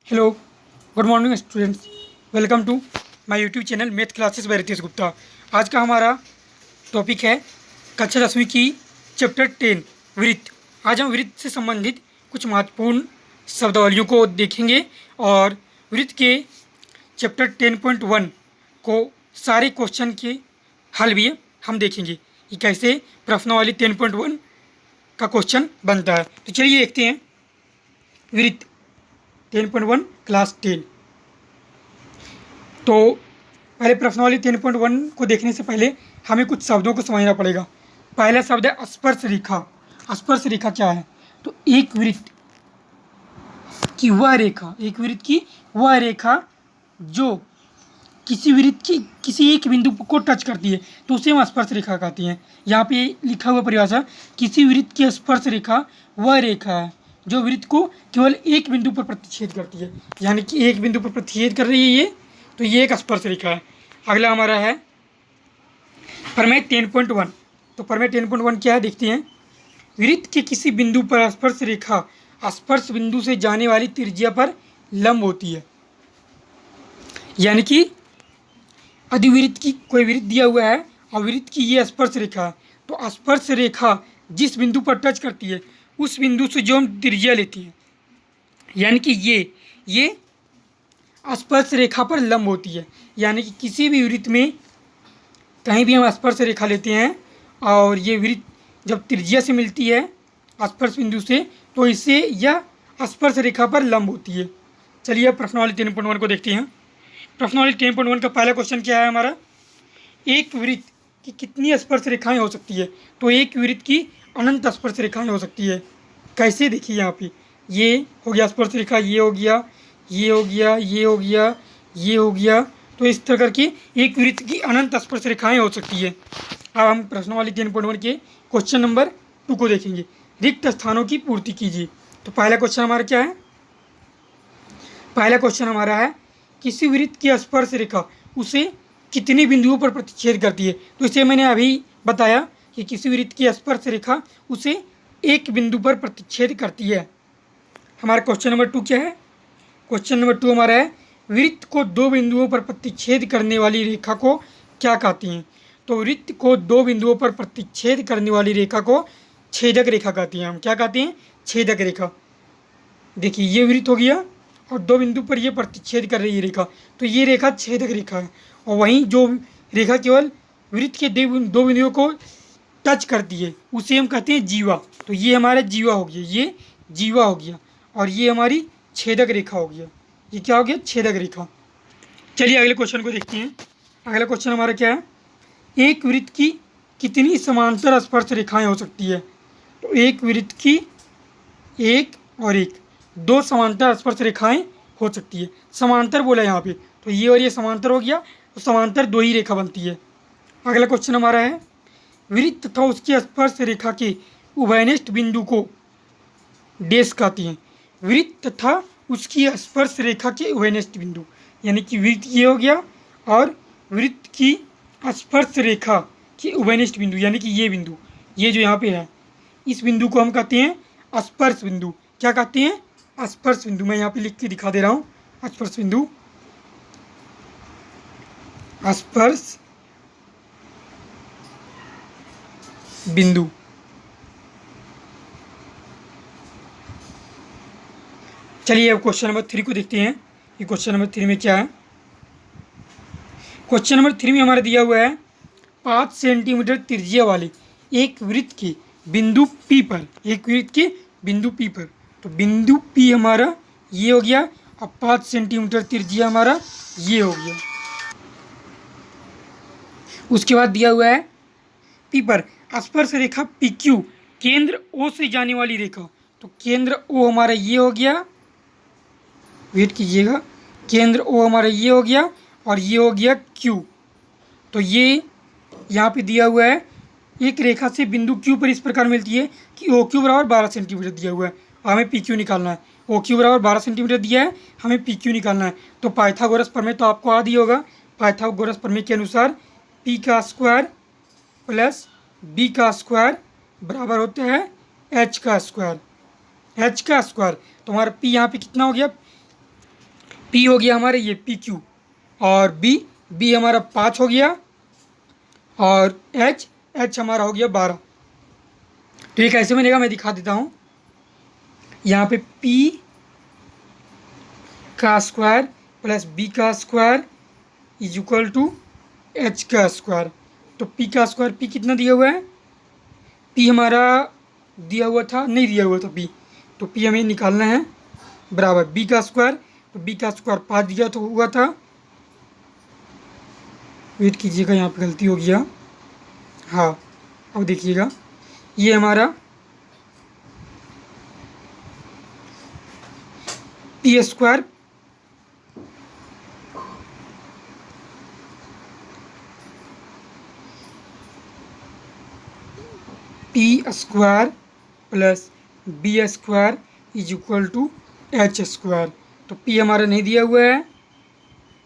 Hello, good morning students. Welcome to my YouTube channel math classes by Ritesh Gupta. आज का हमारा topic है कक्षा 10वीं की चैप्टर 10 वृत्त। आज हम वृत्त से संबंधित कुछ महत्वपूर्ण शब्दावलियों को देखेंगे और वृत्त के चैप्टर 10.1 को सारे क्वेश्चन के हल भी हम देखेंगे कि कैसे प्रश्नावली 10.1 का क्वेश्चन बनता है। तो चलिए देखते हैं वृत्त 10.1 क्लास 10। तो पहले प्रश्नावली 10.1 को देखने से पहले हमें कुछ शब्दों को समझना पड़ेगा। पहला शब्द है स्पर्श रेखा। स्पर्श रेखा क्या है? तो एक वृत्त की वह रेखा, एक वृत्त की वह रेखा जो किसी वृत्त की किसी एक बिंदु को टच करती है तो उसे हम स्पर्श रेखा कहते हैं। यहाँ पे लिखा हुआ परिभाषा, किसी वृत्त की स्पर्श रेखा वह रेखा है जो वृत्त को केवल एक बिंदु पर प्रतिच्छेद करती है, यानी कि एक बिंदु पर प्रतिच्छेद कर रही है ये, तो ये एक स्पर्श रेखा है। अगला हमारा है प्रमेय 10.1। तो प्रमेय 10.1 क्या है देखते हैं। वृत्त के किसी बिंदु पर स्पर्श रेखा स्पर्श बिंदु से जाने वाली त्रिज्या पर लंब होती है। यानी कि यदि वृत्त की कोई वृत्त दिया हुआ है और वृत्त की ये स्पर्श रेखा है, तो स्पर्श रेखा जिस बिंदु पर टच करती है उस बिंदु से जो हम त्रिज्या लेते हैं, यानी कि ये स्पर्श रेखा पर लंब होती है। यानी कि किसी भी वृत्त में कहीं भी हम स्पर्श रेखा लेते हैं और ये वृत्त जब त्रिज्या से मिलती है स्पर्श बिंदु से, तो इससे यह स्पर्श रेखा पर लंब होती है। चलिए अब प्रश्नावली 10.1 को देखते हैं। प्रश्नावली 10.1 का पहला क्वेश्चन क्या है हमारा, एक वृत्त की कितनी स्पर्श रेखाएं हो सकती है? तो एक वृत्त की अनंत स्पर्श रेखाएं हो सकती है। कैसे? देखिए यहाँ पे ये हो गया स्पर्श रेखा, ये हो गया, ये हो गया, ये हो गया, ये हो गया, तो इस तरह करके एक वृत्त की अनंत स्पर्श रेखाएं हो सकती है। अब हम प्रश्नावली 10.1 के क्वेश्चन नंबर 2 को देखेंगे। रिक्त स्थानों की पूर्ति कीजिए। तो पहला क्वेश्चन हमारा क्या है? पहला क्वेश्चन हमारा है किसी वृत्त की स्पर्श रेखा उसे कितने बिंदुओं पर प्रतिच्छेद करती है? तो इसे मैंने अभी बताया कि किसी वृत्त की स्पर्श रेखा उसे एक बिंदु पर प्रतिच्छेद करती है। हमारा क्वेश्चन नंबर 2 क्या है? क्वेश्चन नंबर 2 हमारा है वृत्त को दो बिंदुओं पर प्रतिच्छेद करने वाली रेखा को क्या कहते हैं? तो वृत्त को दो बिंदुओं पर प्रतिच्छेद करने वाली रेखा को छेदक रेखा कहते हैं। हम क्या कहते हैं? छेदक रेखा। देखिए ये वृत्त हो गया और दो बिंदु पर ये प्रतिच्छेद कर रही है रेखा, तो ये रेखा छेदक रेखा है। और वहीं जो रेखा केवल वृत्त के दो बिंदुओं को टच करती है उसे हम कहते हैं जीवा। तो ये हमारा जीवा हो गया, ये जीवा हो गया, और ये हमारी छेदक रेखा हो गया। ये क्या हो गया? छेदक रेखा। चलिए अगले क्वेश्चन को देखते हैं। अगला क्वेश्चन हमारा क्या है? एक वृत्त की कितनी समांतर स्पर्श रेखाएं हो सकती है? तो एक वृत्त की एक और एक दो समांतर स्पर्श रेखाएं हो सकती है। समांतर बोला यहाँ पे, तो ये और ये समांतर हो गया, तो समांतर दो ही रेखा बनती है। अगला क्वेश्चन हमारा है वृत्त तथा उसकी स्पर्श रेखा के उभयनिष्ठ बिंदु को डैश कहते हैं। वृत्त तथा उसकी स्पर्श रेखा के उभयनिष्ठ बिंदु, यानी कि वृत्त ये हो गया और वृत्त की स्पर्श रेखा के उभयनिष्ठ बिंदु, यानी कि ये बिंदु, ये जो यहाँ पे है, इस बिंदु को हम कहते हैं स्पर्श बिंदु। क्या कहते हैं? स्पर्श बिंदु। मैं यहाँ पे लिख के दिखा दे रहा हूँ। स्पर्श बिंदु, स्पर्श बिंदु। चलिए अब क्वेश्चन नंबर 3 को देखते हैं कि क्वेश्चन नंबर 3 में क्या है। क्वेश्चन नंबर 3 में हमारा दिया हुआ है 5 सेंटीमीटर त्रिज्या वाले एक वृत्त के बिंदु P पर, एक वृत्त के बिंदु P पर, तो बिंदु P हमारा ये हो गया और 5 सेंटीमीटर त्रिज्या हमारा ये हो गया। उसके बाद दिया हुआ है P पर स्पर्श रेखा PQ केंद्र O से जाने वाली रेखा, तो केंद्र O हमारा ये हो गया, वेट कीजिएगा, केंद्र O हमारा ये हो गया और ये हो गया Q। तो ये यहाँ पे दिया हुआ है एक रेखा से बिंदु Q पर इस प्रकार मिलती है कि OQ बराबर 12 सेंटीमीटर दिया हुआ है और हमें PQ निकालना है। OQ बराबर 12 सेंटीमीटर दिया है, हमें PQ निकालना है। तो पाइथागोरस प्रमेय तो आपको याद ही होगा। पाइथागोरस प्रमेय के अनुसार P का स्क्वायर प्लस B का स्क्वायर बराबर होता है H का स्क्वायर। H का स्क्वायर, तो हमारा P यहाँ पे कितना हो गया? P हो गया हमारा ये PQ, और B हमारा 5 हो गया, और H हमारा हो गया 12। तो ये कैसे बनेगा मैं दिखा देता हूँ। यहाँ पे P का स्क्वायर प्लस B का square is equal to H का स्क्वायर। तो P का स्क्वायर, P कितना दिया हुआ है, P हमारा दिया हुआ था, नहीं दिया हुआ था P, तो P हमें निकालना है बराबर B का स्क्वायर। तो B का स्क्वायर 5 दिया तो हुआ था, वेट कीजिएगा यहाँ पे गलती हो गया, हाँ अब देखिएगा ये हमारा P square P square plus B square is equal to H square. तो P हमारा नहीं दिया हुआ है,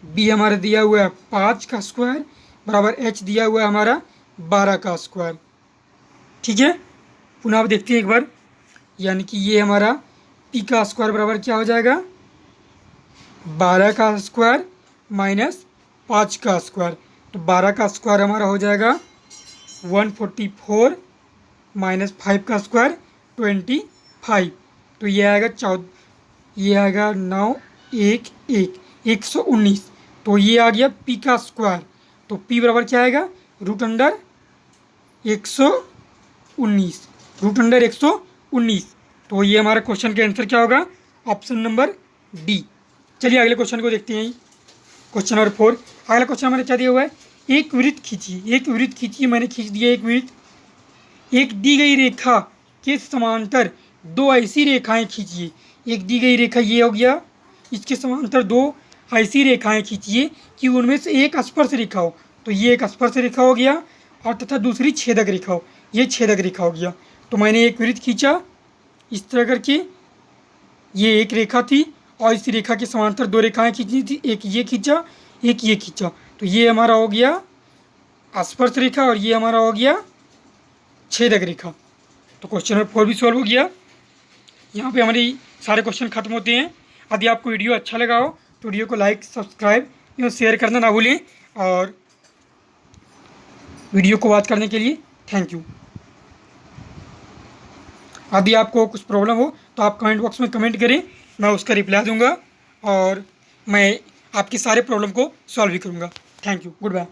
B हमारा दिया हुआ है 5 का स्क्वायर बराबर H दिया हुआ है हमारा 12 का स्क्वायर। ठीक है, पुनः आप देखते हैं एक बार, यानी कि ये हमारा P का स्क्वायर बराबर क्या हो जाएगा, 12 का स्क्वायर माइनस 5 का स्क्वायर। तो 12 का स्क्वायर हमारा हो जाएगा 144 माइनस 5 का स्क्वायर 25। तो ये आएगा 14, ये आएगा 9 1 1 119। तो ये आ गया P का स्क्वायर। तो P बराबर क्या आएगा, रूट अंडर 119, रूट अंडर 119। तो ये हमारा क्वेश्चन का आंसर क्या होगा, ऑप्शन नंबर डी। चलिए अगले क्वेश्चन को देखते हैं, क्वेश्चन नंबर 4। अगला क्वेश्चन हमारे क्या दिया हुआ है, एक वृत्त खींचिए, एक वृत्त खींचिए, मैंने खींच दिया एक वृत्त। एक दी गई रेखा के समांतर दो ऐसी रेखाएं खींचिए। एक दी गई रेखा ये हो गया, इसके समांतर दो ऐसी रेखाएं खींचिए कि उनमें से एक स्पर्श रेखा हो। तो ये एक स्पर्श रेखा हो गया, और तथा दूसरी छेदक रेखा हो, ये छेदक रेखा हो गया। तो मैंने एक वृत्त खींचा इस तरह करके, ये एक रेखा थी और इस रेखा के समांतर दो रेखाएं खींचनी थी, एक ये खींचा एक ये खींचा। तो ये हमारा हो गया स्पर्श रेखा और ये हमारा हो गया छेदक रेखा। तो क्वेश्चन नंबर 4 भी सॉल्व हो गया। यहाँ पे हमारी सारे क्वेश्चन खत्म होते हैं। यदि आपको वीडियो अच्छा लगा हो तो वीडियो को लाइक सब्सक्राइब एवं शेयर करना ना भूलें, और वीडियो को वॉच करने के लिए थैंक यू। यदि आपको कुछ प्रॉब्लम हो तो आप कमेंट बॉक्स में कमेंट करें, मैं उसका रिप्लाई दूंगा और मैं आपके सारे प्रॉब्लम को सॉल्व भी करूंगा। Thank you, good bye.